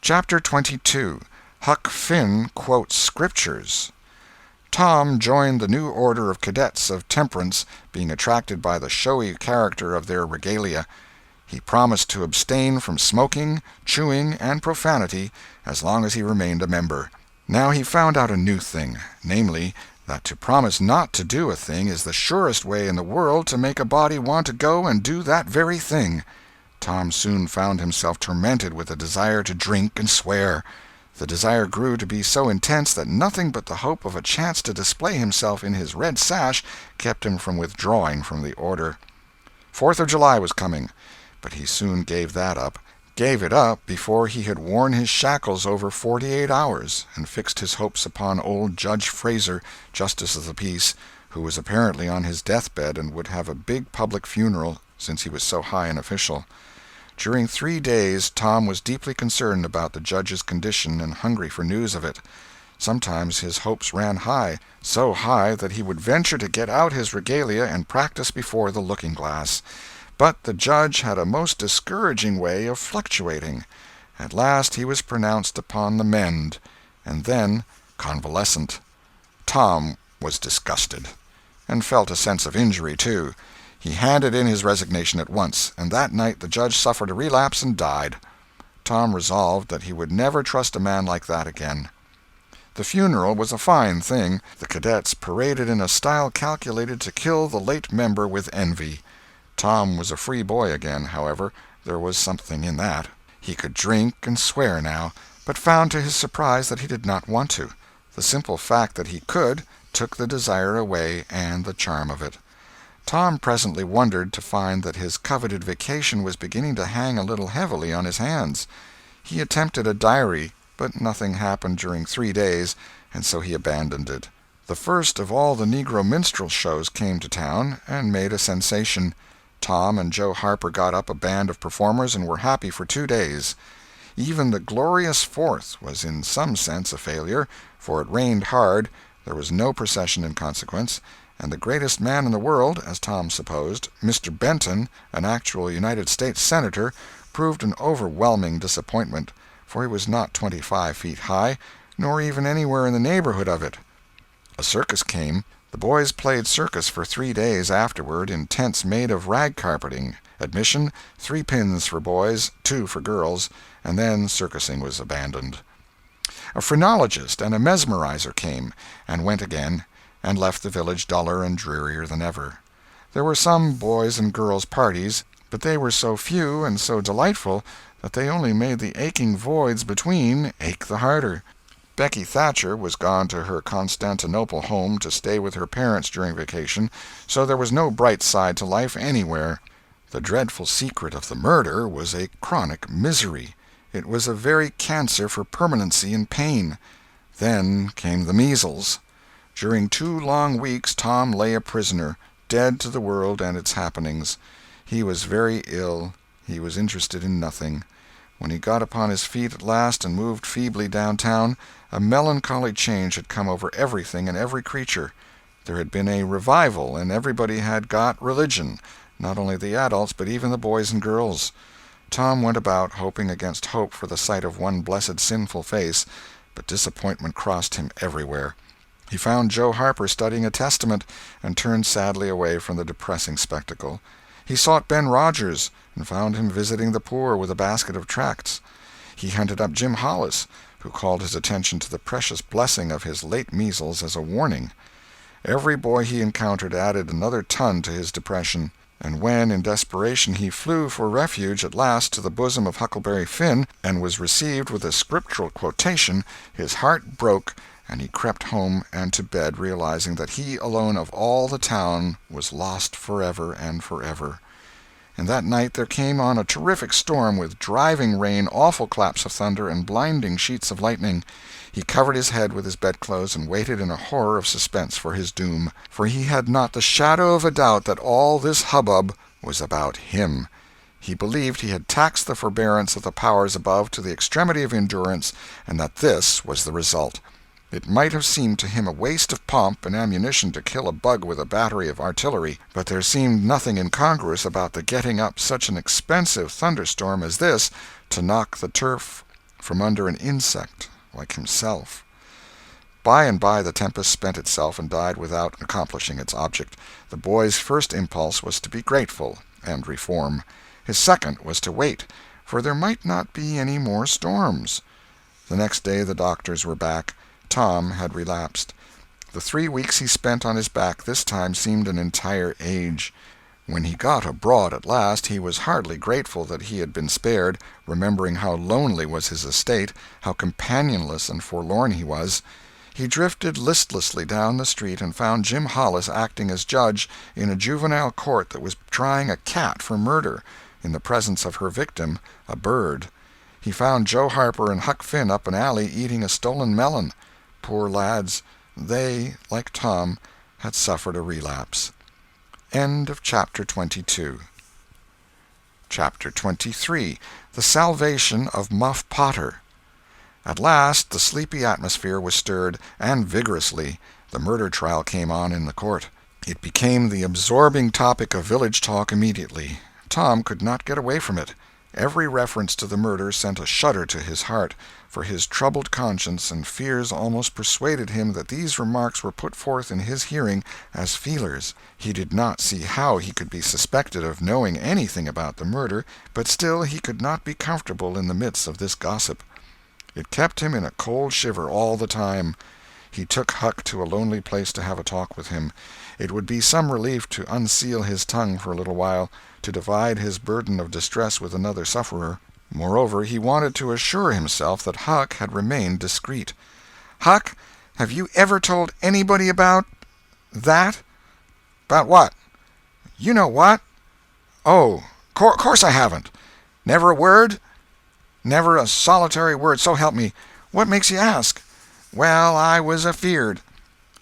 Chapter 22. Huck Finn Quotes Scriptures. Tom joined the new order of cadets of temperance, being attracted by the showy character of their regalia. He promised to abstain from smoking, chewing, and profanity as long as he remained a member. Now he found out a new thing, namely, that to promise not to do a thing is the surest way in the world to make a body want to go and do that very thing. Tom soon found himself tormented with a desire to drink and swear. The desire grew to be so intense that nothing but the hope of a chance to display himself in his red sash kept him from withdrawing from the order. 4th of July was coming, but he soon gave that up. Gave it up before he had worn his shackles over 48 hours, and fixed his hopes upon old Judge Fraser, Justice of the Peace, who was apparently on his deathbed and would have a big public funeral, since he was so high an official. During 3 days Tom was deeply concerned about the judge's condition and hungry for news of it. Sometimes his hopes ran high, so high that he would venture to get out his regalia and practice before the looking-glass. But the judge had a most discouraging way of fluctuating. At last he was pronounced upon the mend, and then convalescent. Tom was disgusted, and felt a sense of injury, too. He handed in his resignation at once, and that night the judge suffered a relapse and died. Tom resolved that he would never trust a man like that again. The funeral was a fine thing. The cadets paraded in a style calculated to kill the late member with envy. Tom was a free boy again, however. There was something in that. He could drink and swear now, but found to his surprise that he did not want to. The simple fact that he could took the desire away and the charm of it. Tom presently wondered to find that his coveted vacation was beginning to hang a little heavily on his hands. He attempted a diary, but nothing happened during 3 days, and so he abandoned it. The first of all the Negro minstrel shows came to town, and made a sensation. Tom and Joe Harper got up a band of performers and were happy for 2 days. Even the glorious 4th was in some sense a failure, for it rained hard, there was no procession in consequence, and the greatest man in the world, as Tom supposed, Mr. Benton, an actual United States Senator, proved an overwhelming disappointment, for he was not 25 feet high, nor even anywhere in the neighborhood of it. A circus came. The boys played circus for 3 days afterward in tents made of rag carpeting. Admission, 3 pins for boys, 2 for girls, and then circusing was abandoned. A phrenologist and a mesmerizer came, and went again, and left the village duller and drearier than ever. There were some boys' and girls' parties, but they were so few and so delightful that they only made the aching voids between ache the harder. Becky Thatcher was gone to her Constantinople home to stay with her parents during vacation, so there was no bright side to life anywhere. The dreadful secret of the murder was a chronic misery. It was a very cancer for permanency and pain. Then came the measles. During 2 long weeks Tom lay a prisoner, dead to the world and its happenings. He was very ill. He was interested in nothing. When he got upon his feet at last and moved feebly downtown, a melancholy change had come over everything and every creature. There had been a revival, and everybody had got religion, not only the adults but even the boys and girls. Tom went about hoping against hope for the sight of one blessed sinful face, but disappointment crossed him everywhere. He found Joe Harper studying a Testament, and turned sadly away from the depressing spectacle. He sought Ben Rogers, and found him visiting the poor with a basket of tracts. He hunted up Jim Hollis, who called his attention to the precious blessing of his late measles as a warning. Every boy he encountered added another ton to his depression, and when, in desperation, he flew for refuge at last to the bosom of Huckleberry Finn, and was received with a scriptural quotation, his heart broke, and he crept home and to bed, realizing that he alone of all the town was lost forever and forever. And that night there came on a terrific storm, with driving rain, awful claps of thunder, and blinding sheets of lightning. He covered his head with his bedclothes and waited in a horror of suspense for his doom, for he had not the shadow of a doubt that all this hubbub was about him. He believed he had taxed the forbearance of the powers above to the extremity of endurance, and that this was the result. It might have seemed to him a waste of pomp and ammunition to kill a bug with a battery of artillery, but there seemed nothing incongruous about the getting up such an expensive thunderstorm as this to knock the turf from under an insect like himself. By and by the tempest spent itself and died without accomplishing its object. The boy's first impulse was to be grateful and reform. His second was to wait, for there might not be any more storms. The next day the doctors were back. Tom had relapsed. The 3 weeks he spent on his back this time seemed an entire age. When he got abroad at last, he was hardly grateful that he had been spared, remembering how lonely was his estate, how companionless and forlorn he was. He drifted listlessly down the street and found Jim Hollis acting as judge in a juvenile court that was trying a cat for murder, in the presence of her victim, a bird. He found Joe Harper and Huck Finn up an alley eating a stolen melon. Poor lads, they, like Tom, had suffered a relapse. End of Chapter 22. Chapter 23. The Salvation of Muff Potter. At last the sleepy atmosphere was stirred, and vigorously. The murder trial came on in the court. It became the absorbing topic of village talk immediately. Tom could not get away from it. Every reference to the murder sent a shudder to his heart, for his troubled conscience and fears almost persuaded him that these remarks were put forth in his hearing as feelers. He did not see how he could be suspected of knowing anything about the murder, but still he could not be comfortable in the midst of this gossip. It kept him in a cold shiver all the time. He took Huck to a lonely place to have a talk with him. It would be some relief to unseal his tongue for a little while, to divide his burden of distress with another sufferer. Moreover, he wanted to assure himself that Huck had remained discreet. "Huck, have you ever told anybody about that?" "About what?" "You know what." "Oh, course I haven't." "Never a word?" "Never a solitary word, so help me. What makes you ask?" "Well, I was afeard."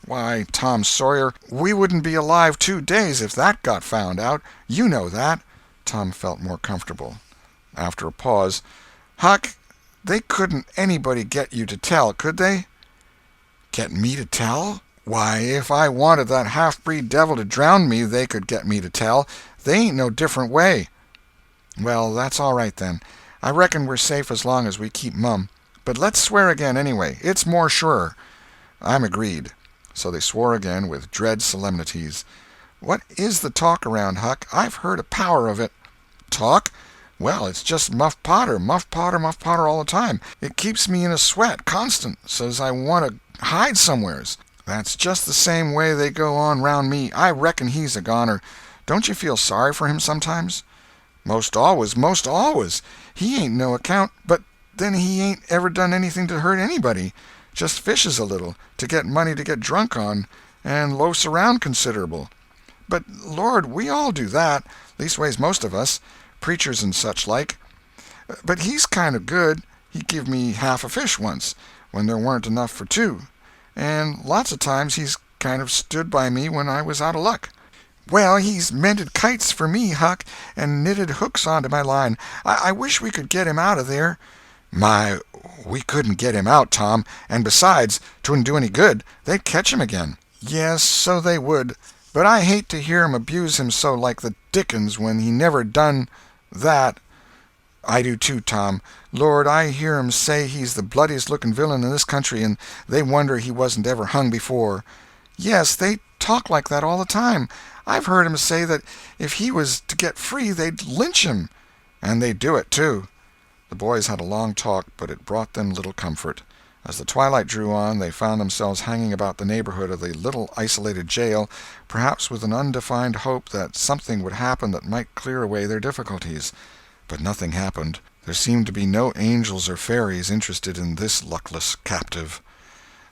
"Why, Tom Sawyer, we wouldn't be alive 2 days if that got found out. You know that." Tom felt more comfortable. After a pause, "Huck, they couldn't anybody get you to tell, could they?" "Get me to tell? Why, if I wanted that half-breed devil to drown me, they could get me to tell. They ain't no different way." "Well, that's all right, then. I reckon we're safe as long as we keep mum. But let's swear again, anyway. It's more surer." "I'm agreed." So they swore again with dread solemnities. "What is the talk around, Huck? I've heard a power of it." "Talk? Well, it's just Muff Potter, Muff Potter, Muff Potter all the time. It keeps me in a sweat, constant, so's I want to hide somewheres. That's just the same way they go on round me. I reckon he's a goner. Don't you feel sorry for him sometimes?" "Most always, most always. He ain't no account, but then he ain't ever done anything to hurt anybody. Just fishes a little, to get money to get drunk on, and loafs around considerable." "But, Lord, we all do that, leastways most of us, preachers and such like. But he's kind of good. He give me half a fish once, when there weren't enough for 2. And lots of times he's kind of stood by me when I was out of luck." "Well, he's mended kites for me, Huck, and knitted hooks onto my line. I wish we could get him out of there." "My, we couldn't get him out, Tom, and besides, 'twouldn't do any good. They'd catch him again." "Yes, so they would. But I hate to hear 'em abuse him so like the dickens when he never done that." "I do too, Tom. Lord, I hear 'em say he's the bloodiest-looking villain in this country, and they wonder he wasn't ever hung before." "Yes, they talk like that all the time. I've heard 'em say that if he was to get free they'd lynch him." "And they'd do it, too." The boys had a long talk, but it brought them little comfort. As the twilight drew on, they found themselves hanging about the neighborhood of the little isolated jail, perhaps with an undefined hope that something would happen that might clear away their difficulties. But nothing happened. There seemed to be no angels or fairies interested in this luckless captive.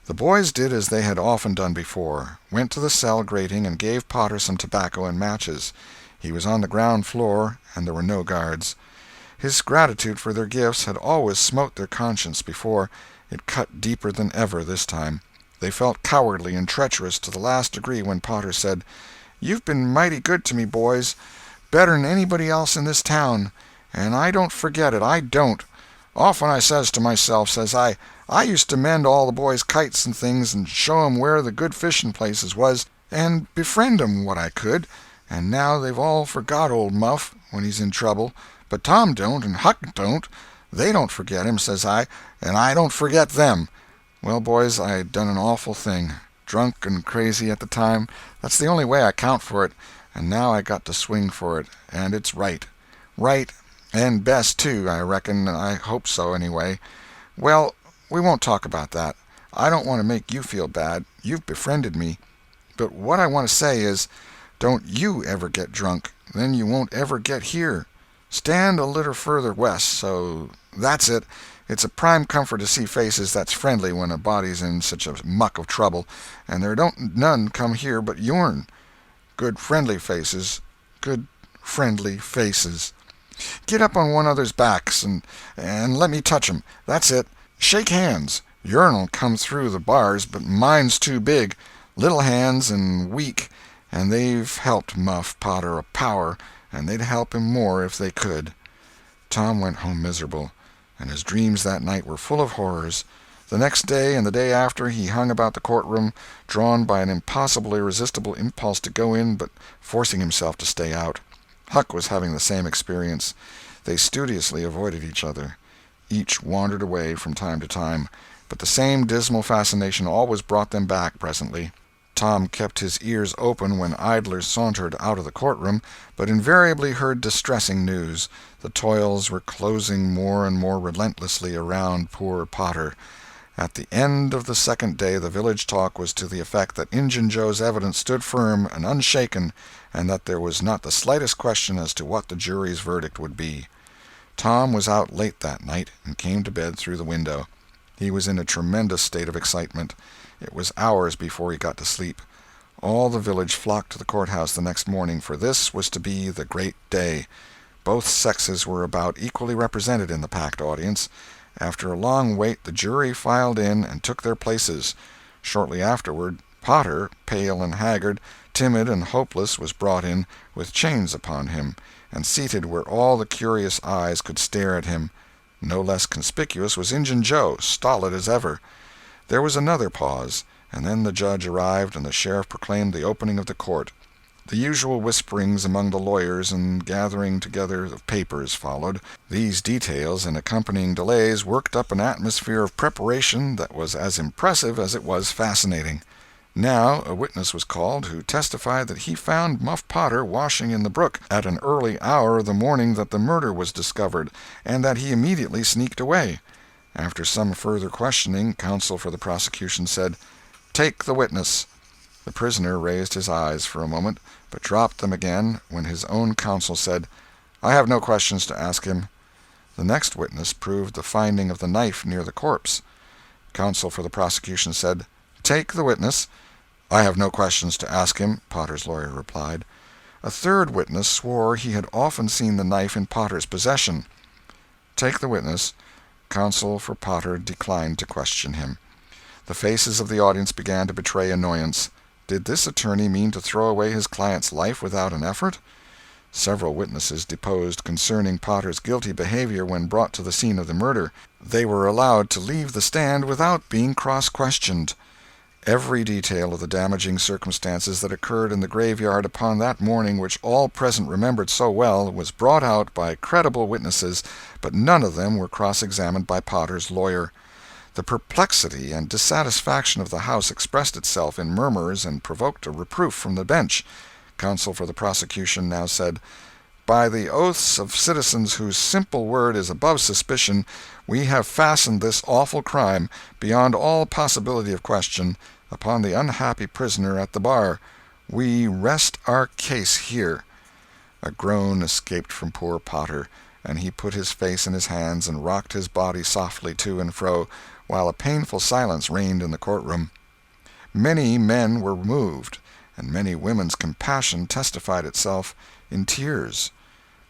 The boys did as they had often done before, went to the cell grating and gave Potter some tobacco and matches. He was on the ground floor, and there were no guards. His gratitude for their gifts had always smote their conscience before. It cut deeper than ever this time. They felt cowardly and treacherous to the last degree when Potter said, "You've been mighty good to me, boys, better'n anybody else in this town, and I don't forget it, I don't. Often I says to myself, says I used to mend all the boys' kites and things and show 'em where the good fishing places was, and befriend 'em what I could, and now they've all forgot old Muff when he's in trouble, but Tom don't and Huck don't. They don't forget him,' says I, 'and I don't forget them.' Well, boys, I done an awful thing. Drunk and crazy at the time, that's the only way I count for it, and now I got to swing for it, and it's right. Right, and best, too, I reckon, I hope so, anyway. Well, we won't talk about that. I don't want to make you feel bad. You've befriended me. But what I want to say is, don't you ever get drunk, then you won't ever get here. Stand a little further west, so that's it. It's a prime comfort to see faces that's friendly when a body's in such a muck of trouble, and there don't none come here but yourn. Good friendly faces. Good friendly faces. Get up on one another's backs and let me touch 'em. That's it. Shake hands. Yourn'll come through the bars, but mine's too big. Little hands and weak, and they've helped Muff Potter a power, and they'd help him more if they could." Tom went home miserable, and his dreams that night were full of horrors. The next day and the day after he hung about the courtroom, drawn by an impossible, irresistible impulse to go in, but forcing himself to stay out. Huck was having the same experience. They studiously avoided each other. Each wandered away from time to time, but the same dismal fascination always brought them back presently. Tom kept his ears open when idlers sauntered out of the courtroom, but invariably heard distressing news. The toils were closing more and more relentlessly around poor Potter. At the end of the second day the village talk was to the effect that Injun Joe's evidence stood firm and unshaken, and that there was not the slightest question as to what the jury's verdict would be. Tom was out late that night, and came to bed through the window. He was in a tremendous state of excitement. It was hours before he got to sleep. All the village flocked to the courthouse the next morning, for this was to be the great day. Both sexes were about equally represented in the packed audience. After a long wait the jury filed in and took their places. Shortly afterward, Potter, pale and haggard, timid and hopeless, was brought in, with chains upon him, and seated where all the curious eyes could stare at him. No less conspicuous was Injun Joe, stolid as ever. There was another pause, and then the judge arrived and the sheriff proclaimed the opening of the court. The usual whisperings among the lawyers and gathering together of papers followed. These details and accompanying delays worked up an atmosphere of preparation that was as impressive as it was fascinating. Now a witness was called who testified that he found Muff Potter washing in the brook at an early hour the morning that the murder was discovered, and that he immediately sneaked away. After some further questioning, counsel for the prosecution said, "Take the witness." The prisoner raised his eyes for a moment, but dropped them again when his own counsel said, "I have no questions to ask him." The next witness proved the finding of the knife near the corpse. Counsel for the prosecution said, "Take the witness." "I have no questions to ask him," Potter's lawyer replied. A third witness swore he had often seen the knife in Potter's possession. "Take the witness." Counsel for Potter declined to question him. The faces of the audience began to betray annoyance. Did this attorney mean to throw away his client's life without an effort? Several witnesses deposed concerning Potter's guilty behavior when brought to the scene of the murder. They were allowed to leave the stand without being cross-questioned. Every detail of the damaging circumstances that occurred in the graveyard upon that morning, which all present remembered so well, was brought out by credible witnesses, but none of them were cross-examined by Potter's lawyer. The perplexity and dissatisfaction of the House expressed itself in murmurs and provoked a reproof from the bench. Counsel for the prosecution now said, "By the oaths of citizens whose simple word is above suspicion, we have fastened this awful crime, beyond all possibility of question, upon the unhappy prisoner at the bar. We rest our case here." A groan escaped from poor Potter, and he put his face in his hands and rocked his body softly to and fro, while a painful silence reigned in the courtroom. Many men were moved, and many women's compassion testified itself in tears.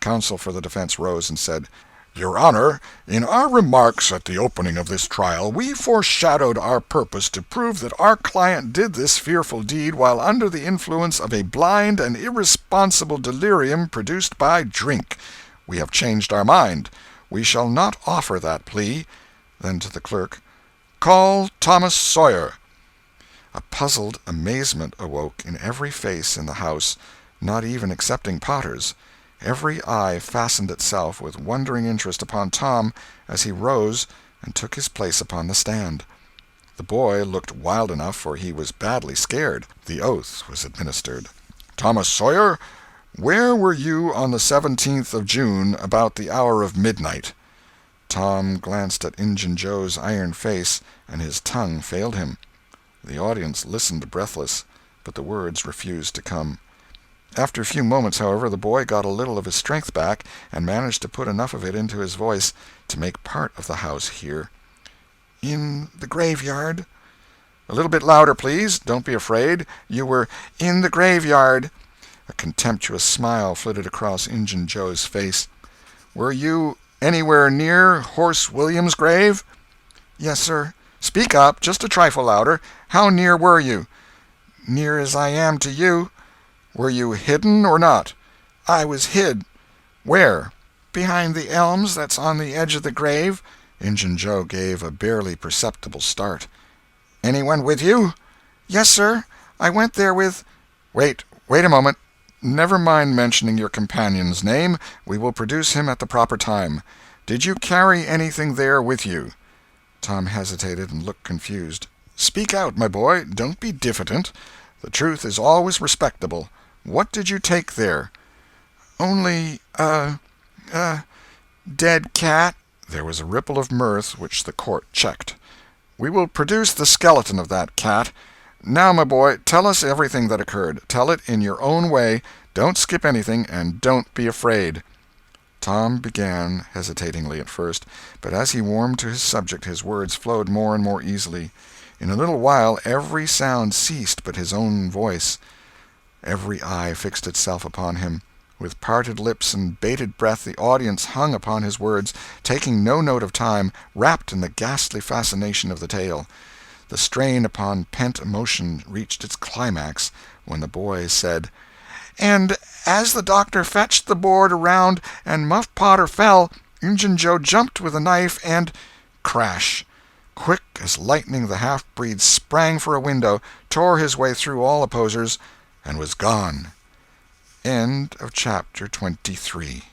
Counsel for the defense rose and said, "Your Honor, in our remarks at the opening of this trial, we foreshadowed our purpose to prove that our client did this fearful deed while under the influence of a blind and irresponsible delirium produced by drink. We have changed our mind. We shall not offer that plea." Then to the clerk, "Call Thomas Sawyer." A puzzled amazement awoke in every face in the house, not even excepting Potter's. Every eye fastened itself with wondering interest upon Tom as he rose and took his place upon the stand. The boy looked wild enough, for he was badly scared. The oath was administered. "Thomas Sawyer, where were you on the 17th of June about the hour of midnight?" Tom glanced at Injun Joe's iron face, and his tongue failed him. The audience listened breathless, but the words refused to come. After a few moments, however, the boy got a little of his strength back, and managed to put enough of it into his voice to make part of the house hear. "In the graveyard." "A little bit louder, please. Don't be afraid. You were in the graveyard." A contemptuous smile flitted across Injun Joe's face. "Were you anywhere near Horse William's grave?" "Yes, sir." "Speak up, just a trifle louder. How near were you?" "Near as I am to you." "Were you hidden or not?" "I was hid." "Where?" "Behind the elms that's on the edge of the grave." Injun Joe gave a barely perceptible start. "Anyone with you?" "Yes, sir. I went there with—" Wait a moment. Never mind mentioning your companion's name. We will produce him at the proper time. Did you carry anything there with you?" Tom hesitated and looked confused. "Speak out, my boy. Don't be diffident. The truth is always respectable. What did you take there?" "Only a dead cat." There was a ripple of mirth which the court checked. "We will produce the skeleton of that cat. Now, my boy, tell us everything that occurred. Tell it in your own way. Don't skip anything, and don't be afraid." Tom began, hesitatingly at first, but as he warmed to his subject his words flowed more and more easily. In a little while every sound ceased but his own voice. Every eye fixed itself upon him. With parted lips and bated breath the audience hung upon his words, taking no note of time, wrapped in the ghastly fascination of the tale. The strain upon pent emotion reached its climax when the boy said, "And as the doctor fetched the board around and Muff Potter fell, Injun Joe jumped with a knife and—" Crash! Quick as lightning the half-breed sprang for a window, tore his way through all opposers, and was gone. End of chapter 23.